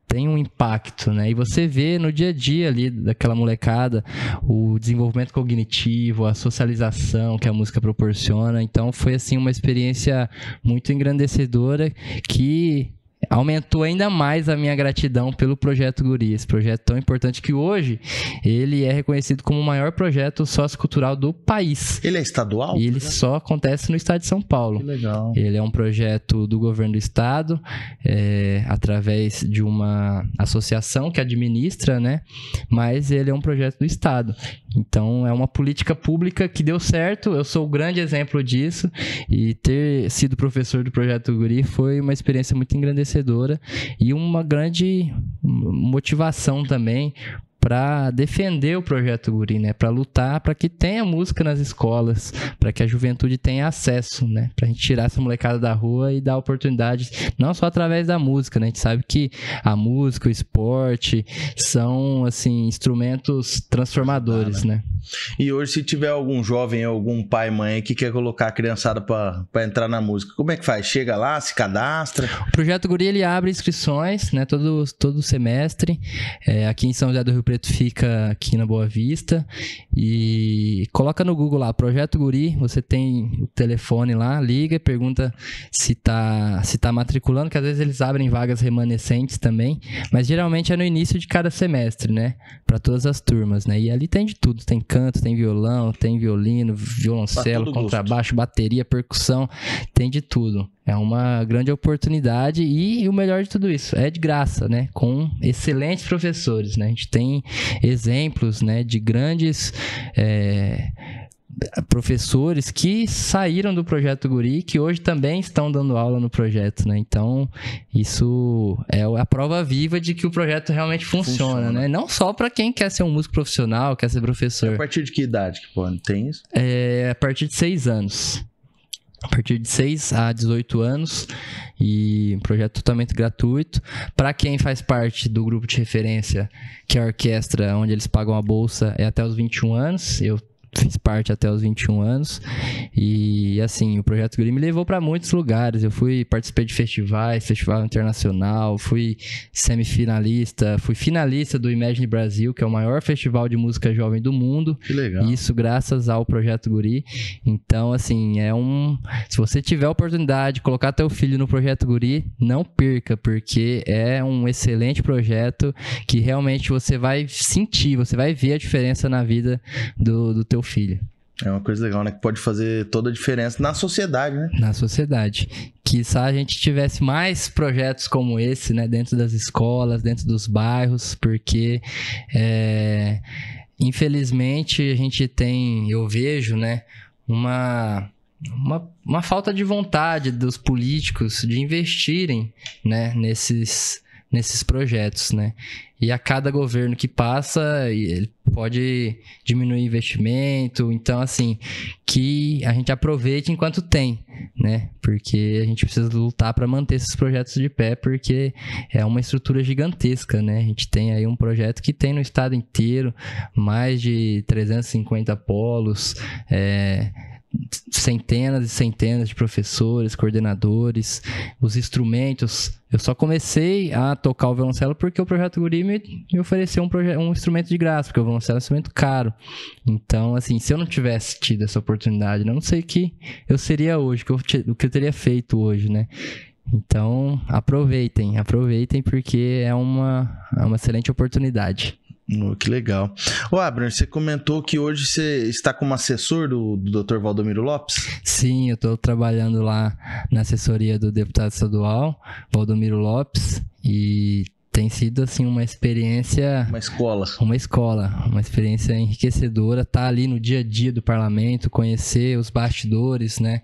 tem um impacto, né? E você vê no dia a dia ali daquela molecada o desenvolvimento cognitivo, a socialização que a música proporciona. Então foi assim uma experiência muito engrandecedora que aumentou ainda mais a minha gratidão pelo Projeto Guri, esse projeto tão importante que hoje ele é reconhecido como o maior projeto sociocultural do país. Ele é estadual? E ele só acontece no estado de São Paulo. Que legal. Ele é um projeto do governo do estado, através de uma associação que administra, né? Mas ele é um projeto do estado. Então, é uma política pública que deu certo. Eu sou o grande exemplo disso. E ter sido professor do Projeto Guri foi uma experiência muito engrandecedora e uma grande motivação também para defender o Projeto Guri, né? Para lutar para que tenha música nas escolas, para que a juventude tenha acesso, né? Para a gente tirar essa molecada da rua e dar oportunidade, não só através da música, né? A gente sabe que a música, o esporte são, assim, instrumentos transformadores, né? E hoje, se tiver algum jovem, algum pai, mãe que quer colocar a criançada para entrar na música, como é que faz? Chega lá, se cadastra? O Projeto Guri, ele abre inscrições, né? Todo semestre. Aqui em São José do Rio Preto fica aqui na Boa Vista. E coloca no Google lá, Projeto Guri, você tem o telefone lá, liga, pergunta se tá matriculando, que às vezes eles abrem vagas remanescentes também, mas geralmente é no início de cada semestre, né? Para todas as turmas, né? E ali tem de tudo, tem canto, tem violão, tem violino, violoncelo, contrabaixo, bateria, percussão, tem de tudo. É uma grande oportunidade e o melhor de tudo isso, é de graça, né? Com excelentes professores, né? A gente tem exemplos, né, de grandes professores que saíram do Projeto Guri, que hoje também estão dando aula no projeto, né? Então, isso é a prova viva de que o projeto realmente funciona. Né? Não só para quem quer ser um músico profissional, quer ser professor. A partir de que idade que pode? Tem isso? A partir de 6 anos. A partir de 6 a 18 anos, e um projeto totalmente gratuito. Para quem faz parte do grupo de referência, que é a orquestra, onde eles pagam a bolsa, é até os 21 anos. Eu fiz parte até os 21 anos. E, assim, o Projeto Guri me levou para muitos lugares. Eu participei de festivais, festival internacional, fui semifinalista, fui finalista do Imagine Brasil, que é o maior festival de música jovem do mundo. Que legal. Isso graças ao Projeto Guri. Então, assim, se você tiver a oportunidade de colocar teu filho no Projeto Guri, não perca, porque é um excelente projeto que realmente você vai sentir, você vai ver a diferença na vida do teu filho. É uma coisa legal, né? Que pode fazer toda a diferença na sociedade, né? Na sociedade. Quizá a gente tivesse mais projetos como esse, né? Dentro das escolas, dentro dos bairros, porque infelizmente a gente eu vejo, né? Uma falta de vontade dos políticos de investirem, né? Nesses projetos, né? E a cada governo que passa, ele pode diminuir investimento. Então, assim, que a gente aproveite enquanto tem, né? Porque a gente precisa lutar para manter esses projetos de pé, porque é uma estrutura gigantesca, né? A gente tem aí um projeto que tem no estado inteiro mais de 350 polos, centenas e centenas de professores, coordenadores, os instrumentos. Eu só comecei a tocar o violoncelo porque o Projeto Guri me ofereceu um instrumento de graça, porque o violoncelo é um instrumento caro. Então, assim, se eu não tivesse tido essa oportunidade, eu não sei o que eu seria hoje, o que eu teria feito hoje, né? Então, aproveitem, porque é uma excelente oportunidade. Que legal. Ô, Abner, você comentou que hoje você está como assessor do Dr. Valdomiro Lopes? Sim, eu estou trabalhando lá na assessoria do deputado estadual, Valdomiro Lopes, e tem sido, assim, uma experiência... Uma experiência enriquecedora, estar ali no dia a dia do parlamento, conhecer os bastidores, né?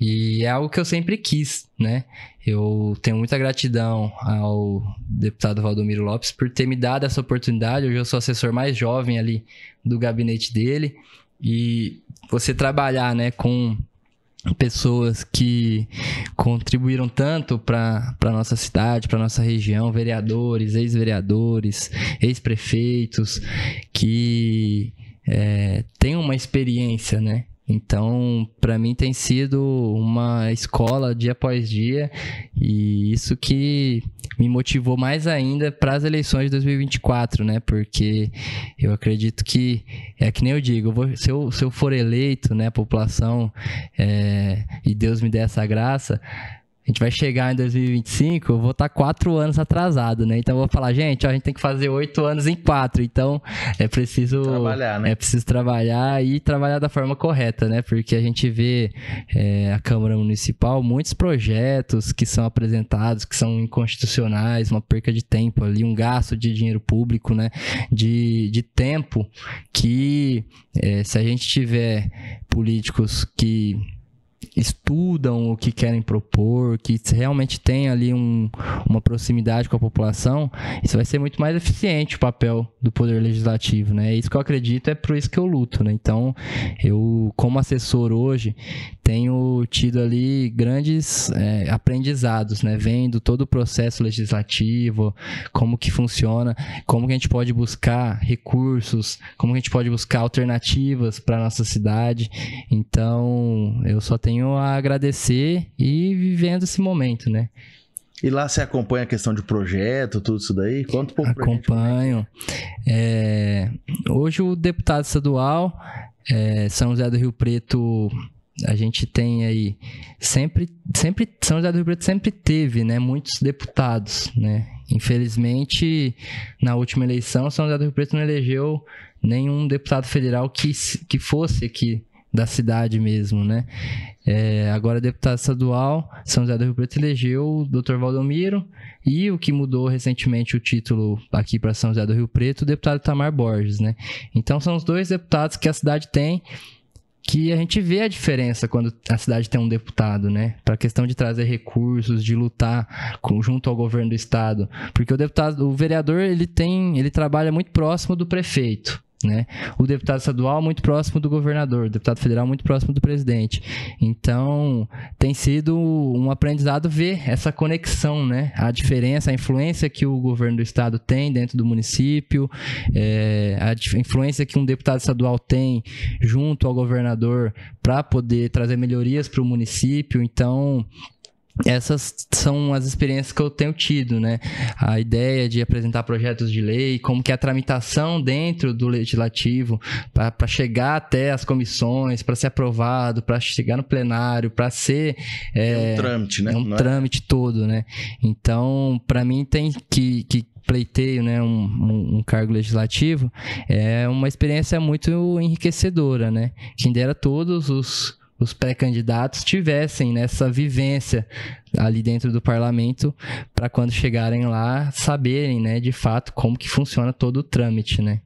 E é algo que eu sempre quis, né? Eu tenho muita gratidão ao deputado Valdomiro Lopes por ter me dado essa oportunidade. Hoje eu sou assessor mais jovem ali do gabinete dele. E você trabalhar, né, com pessoas que contribuíram tanto para a nossa cidade, para nossa região, vereadores, ex-vereadores, ex-prefeitos, que têm uma experiência, né? Então, para mim tem sido uma escola dia após dia, e isso que me motivou mais ainda para as eleições de 2024, né? Porque eu acredito que, que nem eu digo, se eu for eleito, né, a população, e Deus me der essa graça, a gente vai chegar em 2025, eu vou estar 4 anos atrasado, né? Então eu vou falar, gente, ó, a gente tem que fazer 8 anos em 4. Então é preciso trabalhar, né? É preciso trabalhar e trabalhar da forma correta, né? Porque a gente vê a Câmara Municipal, muitos projetos que são apresentados, que são inconstitucionais, uma perca de tempo ali, um gasto de dinheiro público, né? De tempo que se a gente tiver políticos que estudam o que querem propor, que realmente tem ali uma proximidade com a população, isso vai ser muito mais eficiente o papel do Poder Legislativo, né? É isso que eu acredito, é por isso que eu luto, né? Então, eu, como assessor hoje, tenho tido ali grandes aprendizados, né? Vendo todo o processo legislativo, como que funciona, como que a gente pode buscar recursos, como que a gente pode buscar alternativas para a nossa cidade. Então, eu só tenho a agradecer e vivendo esse momento, né? E lá você acompanha a questão de projeto, tudo isso daí? Conta um pouco pra gente. Acompanho. Hoje o deputado estadual, São José do Rio Preto, a gente tem aí sempre São José do Rio Preto sempre teve, né, muitos deputados, né? Infelizmente, na última eleição, São José do Rio Preto não elegeu nenhum deputado federal que fosse aqui da cidade mesmo, né? Agora, deputado estadual, São José do Rio Preto elegeu o Dr. Valdomiro, e o que mudou recentemente o título aqui para São José do Rio Preto, o deputado Itamar Borges, né? Então, são os 2 deputados que a cidade tem, que a gente vê a diferença quando a cidade tem um deputado, né? Para a questão de trazer recursos, de lutar junto ao governo do estado. Porque o vereador, ele trabalha muito próximo do prefeito, né? O deputado estadual muito próximo do governador, o deputado federal muito próximo do presidente. Então, tem sido um aprendizado ver essa conexão, né? A diferença, a influência que o governo do estado tem dentro do município, a influência que um deputado estadual tem junto ao governador para poder trazer melhorias para o município. Então, essas são as experiências que eu tenho tido, né? A ideia de apresentar projetos de lei, como que é a tramitação dentro do legislativo para chegar até as comissões, para ser aprovado, para chegar no plenário, para ser... um trâmite, né? Trâmite todo, né? Então, para mim tem que pleiteio, né, um cargo legislativo, é uma experiência muito enriquecedora, né? Quem dera todos os pré-candidatos tivessem nessa vivência ali dentro do parlamento, para quando chegarem lá saberem, né, de fato como que funciona todo o trâmite, né?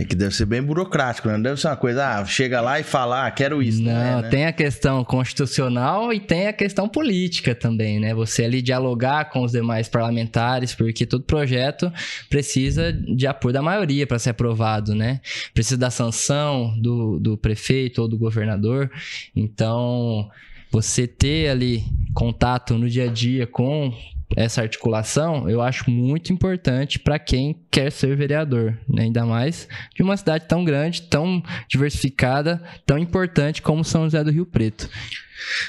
Que deve ser bem burocrático, né? Não deve ser uma coisa, chega lá e fala, quero isso. Não, né? Tem a questão constitucional e tem a questão política também, né? Você ali dialogar com os demais parlamentares, porque todo projeto precisa de apoio da maioria para ser aprovado, né? Precisa da sanção do prefeito ou do governador. Então, você ter ali contato no dia a dia com essa articulação, eu acho muito importante para quem quer ser vereador, né? Ainda mais de uma cidade tão grande, tão diversificada, tão importante como São José do Rio Preto.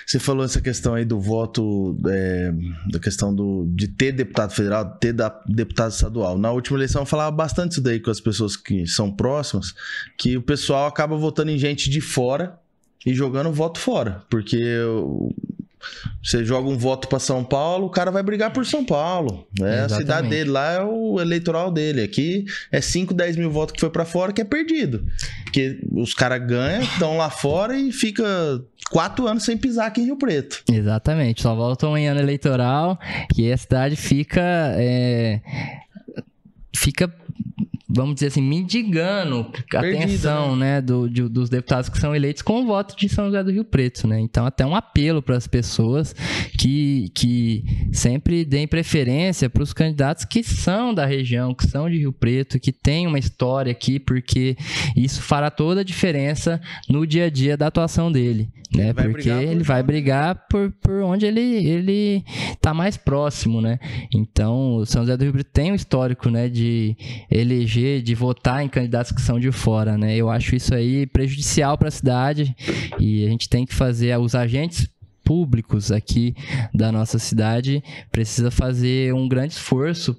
Você falou essa questão aí do voto, da questão de ter deputado federal, ter deputado estadual. Na última eleição eu falava bastante isso daí com as pessoas que são próximas, que o pessoal acaba votando em gente de fora e jogando voto fora, porque você joga um voto para São Paulo, o cara vai brigar por São Paulo, né? A cidade dele lá é o eleitoral dele. Aqui é 5, 10 mil votos que foi para fora que é perdido, porque os caras ganham, estão lá fora e fica 4 anos sem pisar aqui em Rio Preto. Exatamente, só voltam em ano eleitoral e a cidade fica, vamos dizer assim, mendigando a atenção, né, dos deputados que são eleitos com o voto de São José do Rio Preto, né? Então, até um apelo para as pessoas que sempre deem preferência para os candidatos que são da região, que são de Rio Preto, que têm uma história aqui, porque isso fará toda a diferença no dia a dia da atuação dele, né? Porque ele vai brigar por onde ele tá mais próximo, né? Então, o São José do Rio Preto tem um histórico, né, de eleger, de votar em candidatos que são de fora, né? Eu acho isso aí prejudicial para a cidade e a gente tem que fazer os agentes públicos aqui da nossa cidade precisa fazer um grande esforço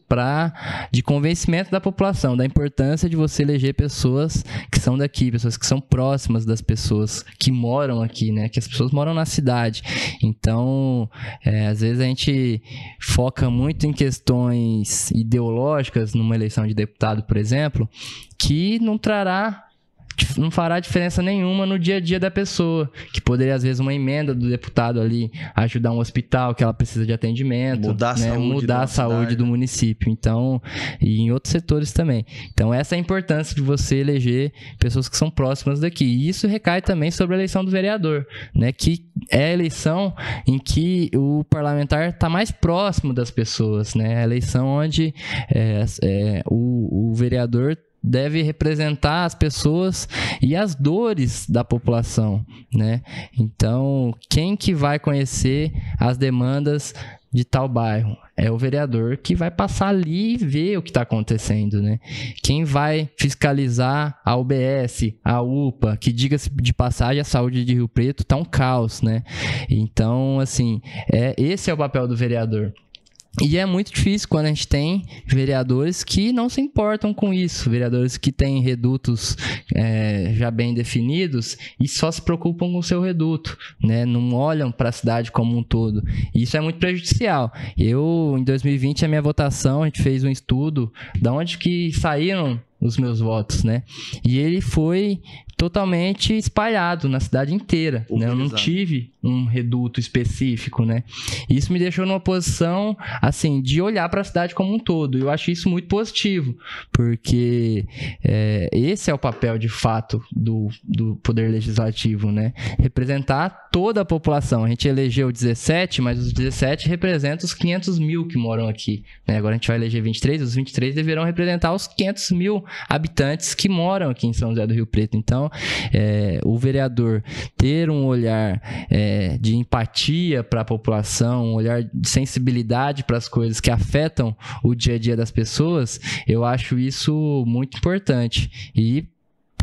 de convencimento da população, da importância de você eleger pessoas que são daqui, pessoas que são próximas das pessoas que moram aqui, né? Que as pessoas moram na cidade. Então, às vezes a gente foca muito em questões ideológicas numa eleição de deputado, por exemplo, que não fará diferença nenhuma no dia a dia da pessoa, que poderia, às vezes, uma emenda do deputado ali ajudar um hospital que ela precisa de atendimento, mudar a saúde do município, então, e em outros setores também. Então, essa é a importância de você eleger pessoas que são próximas daqui. E isso recai também sobre a eleição do vereador, né, que é a eleição em que o parlamentar está mais próximo das pessoas, né, a eleição onde o vereador deve representar as pessoas e as dores da população, né? Então, quem que vai conhecer as demandas de tal bairro? É o vereador que vai passar ali e ver o que está acontecendo, né? Quem vai fiscalizar a UBS, a UPA, que, diga-se de passagem, a saúde de Rio Preto está um caos, né? Então, assim, esse é o papel do vereador. E é muito difícil quando a gente tem vereadores que não se importam com isso, vereadores que têm redutos já bem definidos e só se preocupam com o seu reduto, né? Não olham para a cidade como um todo. E isso é muito prejudicial. Em 2020, a minha votação, a gente fez um estudo de onde que saíram os meus votos, né? E ele foi totalmente espalhado na cidade inteira, né? Eu não tive um reduto específico, né? Isso me deixou numa posição, assim, de olhar para a cidade como um todo. Eu acho isso muito positivo, porque esse é o papel, de fato, do Poder Legislativo, né? Representar toda a população. A gente elegeu 17, mas os 17 representam os 500 mil que moram aqui, né? Agora a gente vai eleger 23, os 23 deverão representar os 500 mil habitantes que moram aqui em São José do Rio Preto. Então, o vereador ter um olhar de empatia para a população, um olhar de sensibilidade para as coisas que afetam o dia a dia das pessoas, eu acho isso muito importante. E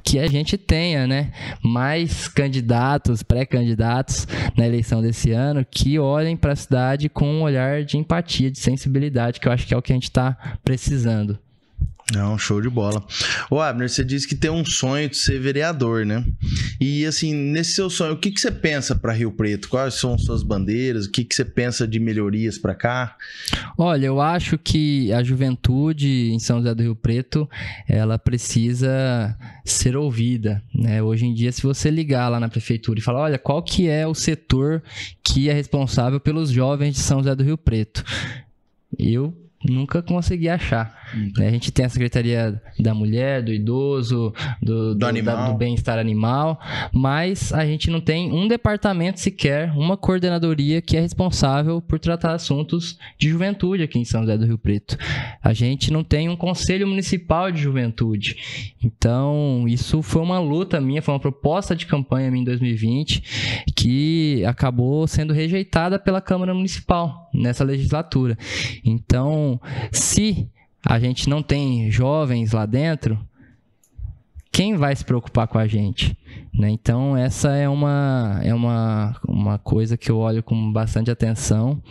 que a gente tenha, né, mais candidatos, pré-candidatos na eleição desse ano que olhem para a cidade com um olhar de empatia, de sensibilidade, que eu acho que é o que a gente está precisando. Não, show de bola. Ô, Abner, você disse que tem um sonho de ser vereador, né? E, assim, nesse seu sonho, o que você pensa para Rio Preto? Quais são suas bandeiras? O que você pensa de melhorias para cá? Olha, eu acho que a juventude em São José do Rio Preto, ela precisa ser ouvida, né? Hoje em dia, se você ligar lá na prefeitura e falar, olha, qual que é o setor que é responsável pelos jovens de São José do Rio Preto? Eu nunca consegui achar. A gente tem a Secretaria da Mulher, do Idoso, do Bem-Estar Animal, mas a gente não tem um departamento sequer, uma coordenadoria que é responsável por tratar assuntos de juventude aqui em São José do Rio Preto. A gente não tem um Conselho Municipal de Juventude. Então, isso foi uma luta minha, foi uma proposta de campanha minha em 2020 que acabou sendo rejeitada pela Câmara Municipal nessa legislatura. Então, se a gente não tem jovens lá dentro, quem vai se preocupar com a gente? Né? Então, essa é uma coisa que eu olho com bastante atenção.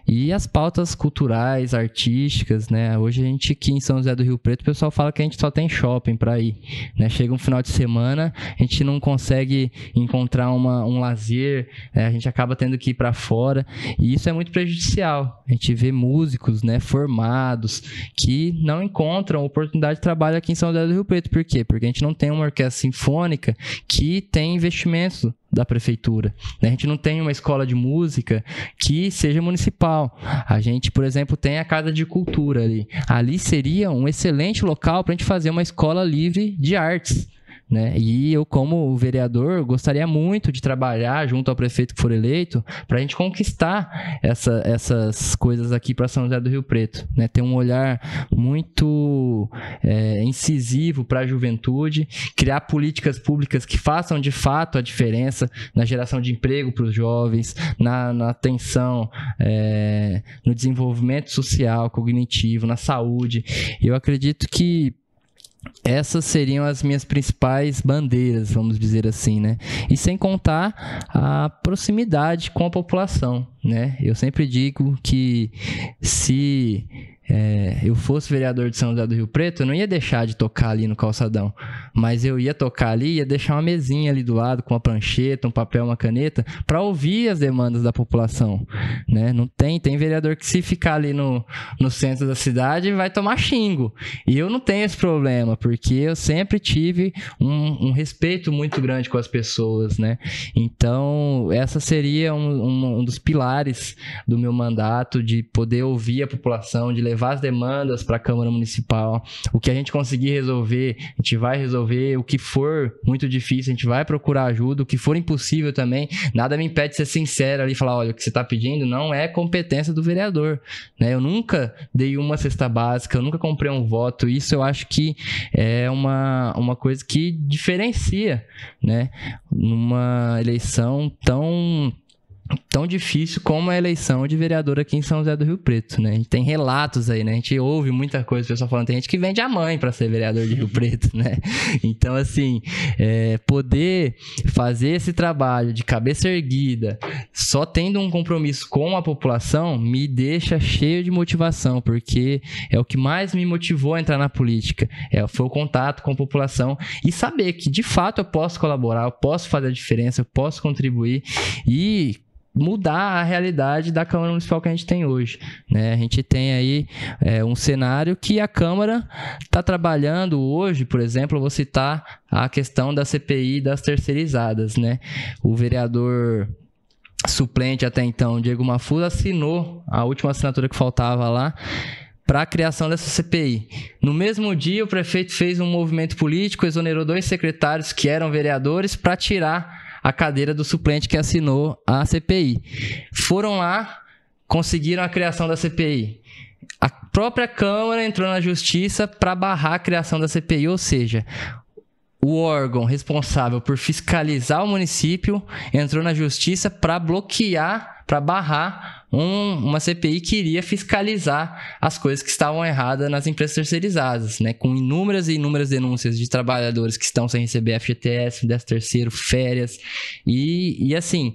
E as pautas culturais, artísticas, né? Hoje a gente aqui em São José do Rio Preto, o pessoal fala que a gente só tem shopping para ir, né? Chega um final de semana, a gente não consegue encontrar um lazer, a gente acaba tendo que ir para fora, e isso é muito prejudicial. A gente vê músicos, né, formados que não encontram oportunidade de trabalho aqui em São José do Rio Preto. Por quê? Porque a gente não tem uma orquestra sinfônica que tem investimentos da prefeitura. A gente não tem uma escola de música que seja municipal. A gente, por exemplo, tem a Casa de Cultura ali. Ali seria um excelente local para a gente fazer uma escola livre de artes, né? E eu, como vereador, gostaria muito de trabalhar junto ao prefeito que for eleito para a gente conquistar essas coisas aqui para São José do Rio Preto, né? Ter um olhar muito incisivo para a juventude, criar políticas públicas que façam de fato a diferença na geração de emprego para os jovens, na atenção, no desenvolvimento social, cognitivo, na saúde. Eu acredito que essas seriam as minhas principais bandeiras, vamos dizer assim, né? E sem contar a proximidade com a população, né? Eu sempre digo que se eu fosse vereador de São José do Rio Preto, eu não ia deixar de tocar ali no calçadão, mas eu ia tocar ali e ia deixar uma mesinha ali do lado com uma prancheta, um papel, uma caneta, para ouvir as demandas da população, né? Não tem vereador que se ficar ali no centro da cidade vai tomar xingo, e eu não tenho esse problema, porque eu sempre tive um respeito muito grande com as pessoas, né? Então, essa seria um dos pilares do meu mandato, de poder ouvir a população, de levar as demandas para a Câmara Municipal. O que a gente conseguir resolver, a gente vai resolver. O que for muito difícil, a gente vai procurar ajuda. O que for impossível também, nada me impede de ser sincero ali e falar, olha, o que você está pedindo não é competência do vereador, né? Eu nunca dei uma cesta básica, eu nunca comprei um voto. Isso eu acho que é uma coisa que diferencia, né? Numa eleição tão difícil como a eleição de vereador aqui em São José do Rio Preto, né? A gente tem relatos aí, né? A gente ouve muita coisa, o pessoal falando, tem gente que vende a mãe para ser vereador de Rio Preto, né? Então, assim, poder fazer esse trabalho de cabeça erguida, só tendo um compromisso com a população, me deixa cheio de motivação, porque é o que mais me motivou a entrar na política, foi o contato com a população e saber que, de fato, eu posso colaborar, eu posso fazer a diferença, eu posso contribuir e mudar a realidade da Câmara Municipal que a gente tem hoje, né? A gente tem aí um cenário que a Câmara está trabalhando hoje, por exemplo, eu vou citar a questão da CPI das terceirizadas, né? O vereador suplente até então, Diego Mafuso, assinou a última assinatura que faltava lá para a criação dessa CPI. No mesmo dia, o prefeito fez um movimento político, exonerou 2 secretários que eram vereadores para tirar a cadeira do suplente que assinou a CPI. Foram lá, conseguiram a criação da CPI. A própria Câmara entrou na Justiça para barrar a criação da CPI, ou seja, o órgão responsável por fiscalizar o município entrou na Justiça para bloquear, para barrar uma CPI que iria fiscalizar as coisas que estavam erradas nas empresas terceirizadas, né? Com inúmeras e inúmeras denúncias de trabalhadores que estão sem receber FGTS, 13º, férias. E assim,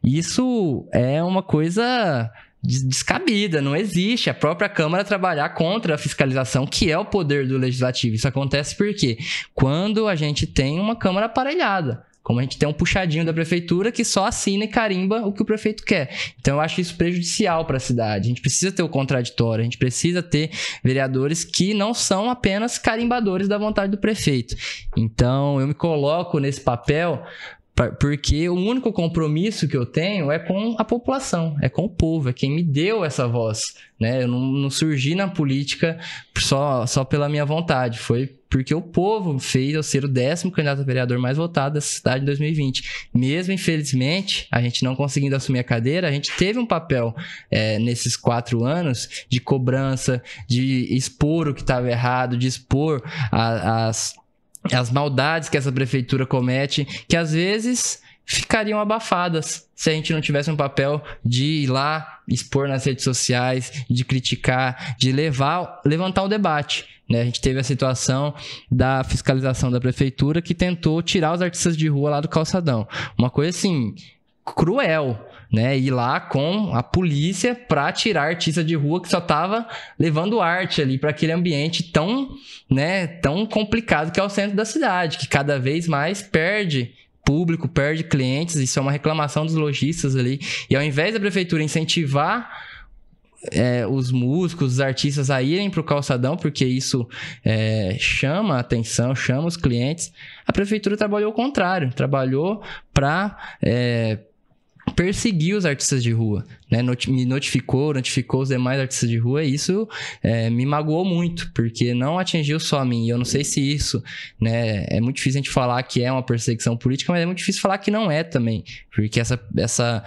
isso é uma coisa descabida, não existe a própria Câmara trabalhar contra a fiscalização, que é o poder do Legislativo. Isso acontece porque quando a gente tem uma Câmara aparelhada, como a gente tem um puxadinho da prefeitura que só assina e carimba o que o prefeito quer. Então eu acho isso prejudicial para a cidade. A gente precisa ter o contraditório, a gente precisa ter vereadores que não são apenas carimbadores da vontade do prefeito. Então eu me coloco nesse papel porque o único compromisso que eu tenho é com a população, é com o povo, é quem me deu essa voz, né? Eu não surgi na política só pela minha vontade, foi porque o povo fez eu ser o 10º candidato a vereador mais votado dessa cidade em 2020. Mesmo, infelizmente, a gente não conseguindo assumir a cadeira, a gente teve um papel nesses 4 anos de cobrança, de expor o que estava errado, de expor as maldades que essa prefeitura comete, que às vezes ficariam abafadas se a gente não tivesse um papel de ir lá, expor nas redes sociais, de criticar, de levantar o debate, né? A gente teve a situação da fiscalização da prefeitura que tentou tirar os artistas de rua lá do calçadão. Uma coisa assim, cruel, né? Ir lá com a polícia para tirar artista de rua que só tava levando arte ali para aquele ambiente tão complicado que é o centro da cidade, que cada vez mais perde público, perde clientes. Isso é uma reclamação dos lojistas ali. E ao invés da prefeitura incentivar os músicos, os artistas a irem para o calçadão, porque isso chama a atenção, chama os clientes, a prefeitura trabalhou ao contrário, trabalhou para perseguir os artistas de rua, né? Me notificou os demais artistas de rua, e isso me magoou muito, porque não atingiu só a mim. E eu não sei se isso, né, é muito difícil a gente falar que é uma perseguição política, mas é muito difícil falar que não é também, porque essa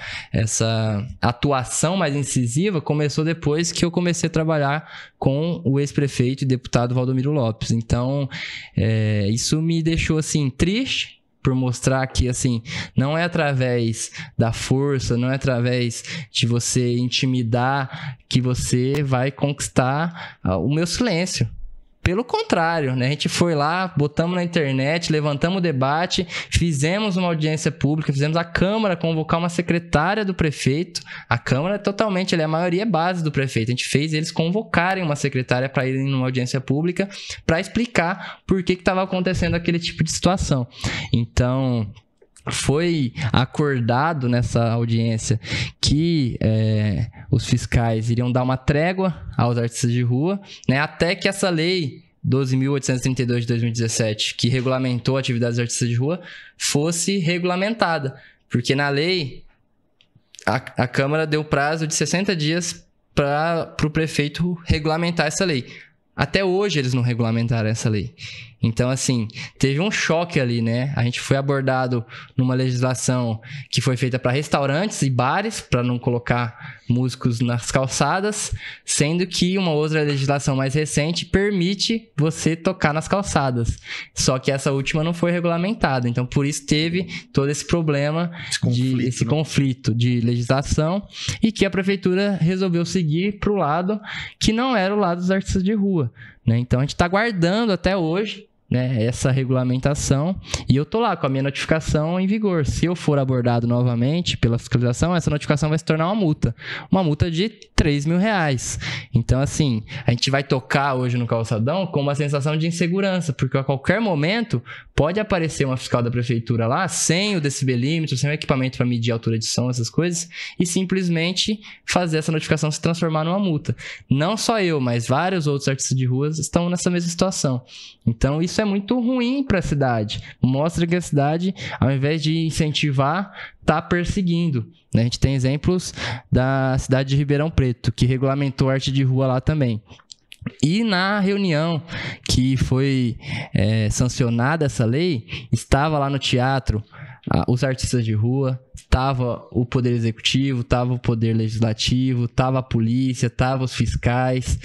atuação mais incisiva começou depois que eu comecei a trabalhar com o ex-prefeito e deputado Valdomiro Lopes. Então, isso me deixou assim triste, por mostrar que, assim, não é através da força, não é através de você intimidar que você vai conquistar o meu silêncio. Pelo contrário, né? A gente foi lá, botamos na internet, levantamos o debate, fizemos uma audiência pública, fizemos a Câmara convocar uma secretária do prefeito. A Câmara totalmente, a maioria é base do prefeito. A gente fez eles convocarem uma secretária para irem numa audiência pública para explicar por que estava acontecendo aquele tipo de situação. Então, foi acordado nessa audiência que os fiscais iriam dar uma trégua aos artistas de rua, né, até que essa lei 12.832 de 2017, que regulamentou a atividade dos artistas de rua, fosse regulamentada. Porque na lei, a Câmara deu prazo de 60 dias para o prefeito regulamentar essa lei. Até hoje eles não regulamentaram essa lei. Então, assim, teve um choque ali, né? A gente foi abordado numa legislação que foi feita para restaurantes e bares, para não colocar músicos nas calçadas, sendo que uma outra legislação mais recente permite você tocar nas calçadas. Só que essa última não foi regulamentada. Então, por isso teve todo esse problema, esse conflito de legislação, e que a prefeitura resolveu seguir para o lado que não era o lado dos artistas de rua, né? Então, a gente está aguardando até hoje, né, essa regulamentação, e eu tô lá com a minha notificação em vigor. Se eu for abordado novamente pela fiscalização, essa notificação vai se tornar uma multa de R$3.000. Então, assim, a gente vai tocar hoje no calçadão com uma sensação de insegurança, porque a qualquer momento pode aparecer uma fiscal da prefeitura lá, sem o decibelímetro, sem o equipamento para medir a altura de som, essas coisas, e simplesmente fazer essa notificação se transformar numa multa. Não só eu, mas vários outros artistas de ruas estão nessa mesma situação. Então, isso é muito ruim para a cidade. Mostra que a cidade, ao invés de incentivar, está perseguindo, né? A gente tem exemplos da cidade de Ribeirão Preto, que regulamentou a arte de rua lá também. E na reunião que foi sancionada essa lei, estava lá no teatro os artistas de rua, estava o poder executivo, estava o poder legislativo, estava a polícia, estava os fiscais.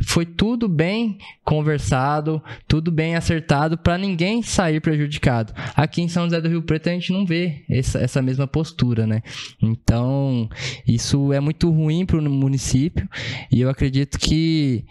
Foi tudo bem conversado, tudo bem acertado para ninguém sair prejudicado. Aqui em São José do Rio Preto a gente não vê essa mesma postura, né? Então, isso é muito ruim para o município, e eu acredito que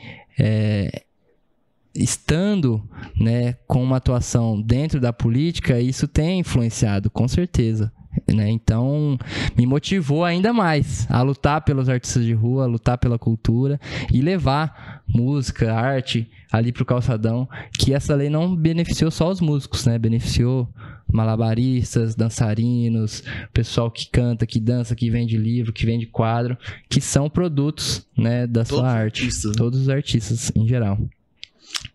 estando, né, com uma atuação dentro da política, isso tem influenciado, com certeza, né? Então, me motivou ainda mais a lutar pelos artistas de rua, a lutar pela cultura e levar música, arte ali pro calçadão, que essa lei não beneficiou só os músicos, né? Beneficiou malabaristas, dançarinos, pessoal que canta, que dança, que vende livro, que vende quadro, que são produtos, né, da sua arte. Todos os artistas em geral.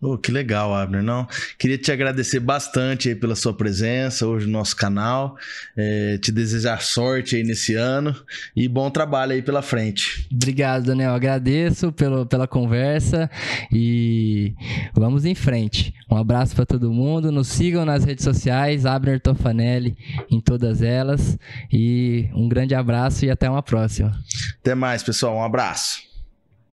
Oh, que legal, Abner. Não, queria te agradecer bastante aí pela sua presença hoje no nosso canal, te desejar sorte aí nesse ano e bom trabalho aí pela frente. Obrigado, Daniel. Agradeço pela conversa e vamos em frente. Um abraço para todo mundo. Nos sigam nas redes sociais, Abner Toffanelli em todas elas, e um grande abraço e até uma próxima. Até mais, pessoal. Um abraço.